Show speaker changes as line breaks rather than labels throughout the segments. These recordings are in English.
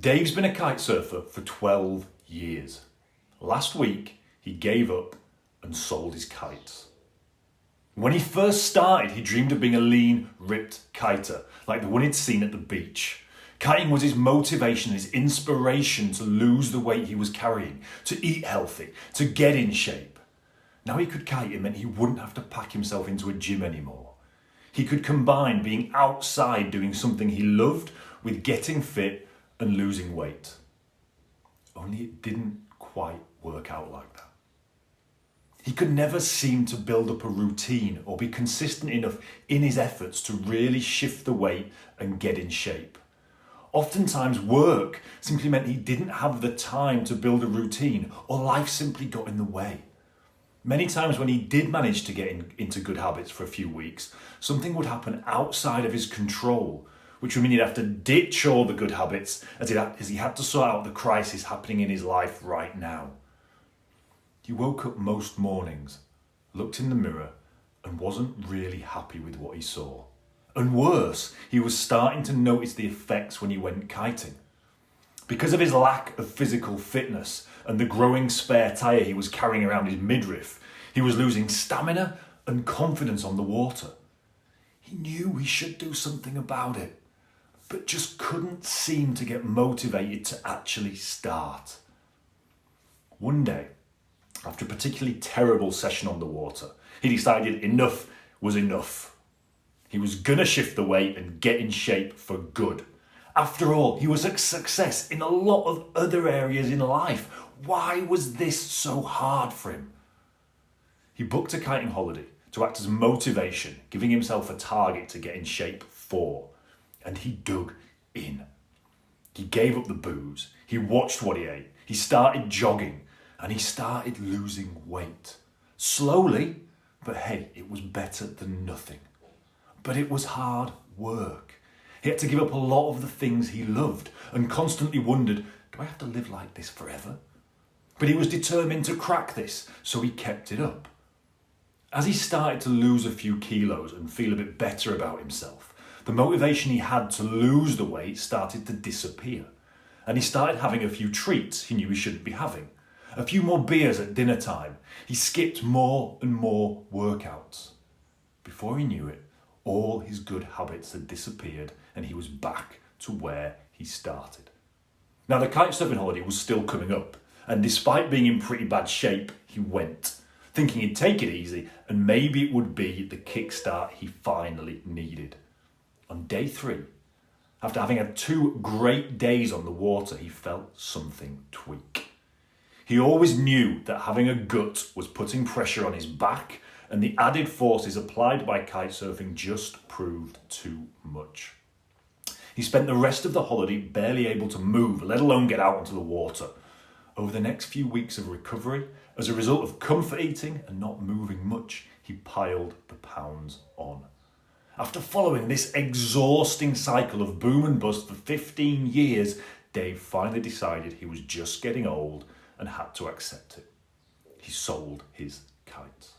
Dave's been a kite surfer for 12 years. Last week, he gave up and sold his kites. When he first started, he dreamed of being a lean, ripped kiter, like the one he'd seen at the beach. Kiting was his motivation, his inspiration to lose the weight he was carrying, to eat healthy, to get in shape. Now he could kite, it meant he wouldn't have to pack himself into a gym anymore. He could combine being outside doing something he loved with getting fit and losing weight. Only it didn't quite work out like that. He could never seem to build up a routine or be consistent enough in his efforts to really shift the weight and get in shape. Oftentimes work simply meant he didn't have the time to build a routine, or life simply got in the way. Many times when he did manage to get into good habits for a few weeks, something would happen outside of his control, which would mean he'd have to ditch all the good habits as he had to sort out the crisis happening in his life right now. He woke up most mornings, looked in the mirror, and wasn't really happy with what he saw. And worse, he was starting to notice the effects when he went kiting. Because of his lack of physical fitness and the growing spare tyre he was carrying around his midriff, he was losing stamina and confidence on the water. He knew he should do something about it, but just couldn't seem to get motivated to actually start. One day, after a particularly terrible session on the water, he decided enough was enough. He was gonna shift the weight and get in shape for good. After all, he was a success in a lot of other areas in life. Why was this so hard for him? He booked a kiting holiday to act as motivation, giving himself a target to get in shape for. And he dug in. He gave up the booze, he watched what he ate, he started jogging, and he started losing weight. Slowly, but hey, it was better than nothing. But it was hard work. He had to give up a lot of the things he loved and constantly wondered, do I have to live like this forever? But he was determined to crack this, so he kept it up. As he started to lose a few kilos and feel a bit better about himself, the motivation he had to lose the weight started to disappear. And he started having a few treats he knew he shouldn't be having. A few more beers at dinner time. He skipped more and more workouts. Before he knew it, all his good habits had disappeared and he was back to where he started. Now the kitesurfing holiday was still coming up, and despite being in pretty bad shape, he went, thinking he'd take it easy and maybe it would be the kickstart he finally needed. On day 3, after having had 2 great days on the water, he felt something tweak. He always knew that having a gut was putting pressure on his back, and the added forces applied by kitesurfing just proved too much. He spent the rest of the holiday barely able to move, let alone get out onto the water. Over the next few weeks of recovery, as a result of comfort eating and not moving much, he piled the pounds on. After following this exhausting cycle of boom and bust for 15 years, Dave finally decided he was just getting old and had to accept it. He sold his kites.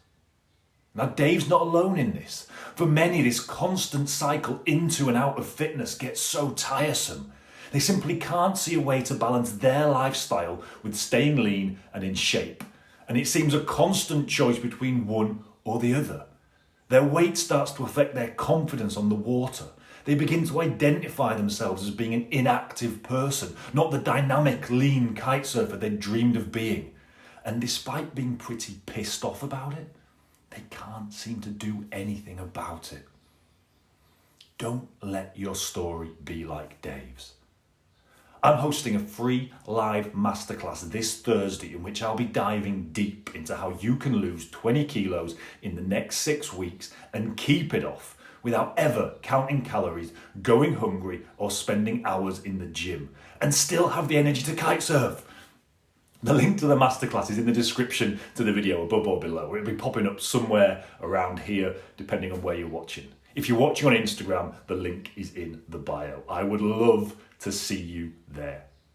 Now, Dave's not alone in this. For many, this constant cycle into and out of fitness gets so tiresome. They simply can't see a way to balance their lifestyle with staying lean and in shape. And it seems a constant choice between one or the other. Their weight starts to affect their confidence on the water. They begin to identify themselves as being an inactive person, not the dynamic, lean kitesurfer they dreamed of being. And despite being pretty pissed off about it, they can't seem to do anything about it. Don't let your story be like Dave's. I'm hosting a free live masterclass this Thursday in which I'll be diving deep into how you can lose 20 kilos in the next 6 weeks and keep it off without ever counting calories, going hungry, or spending hours in the gym, and still have the energy to kitesurf. The link to the masterclass is in the description to the video above or below. It'll be popping up somewhere around here, depending on where you're watching. If you're watching on Instagram, the link is in the bio. I would love to see you there.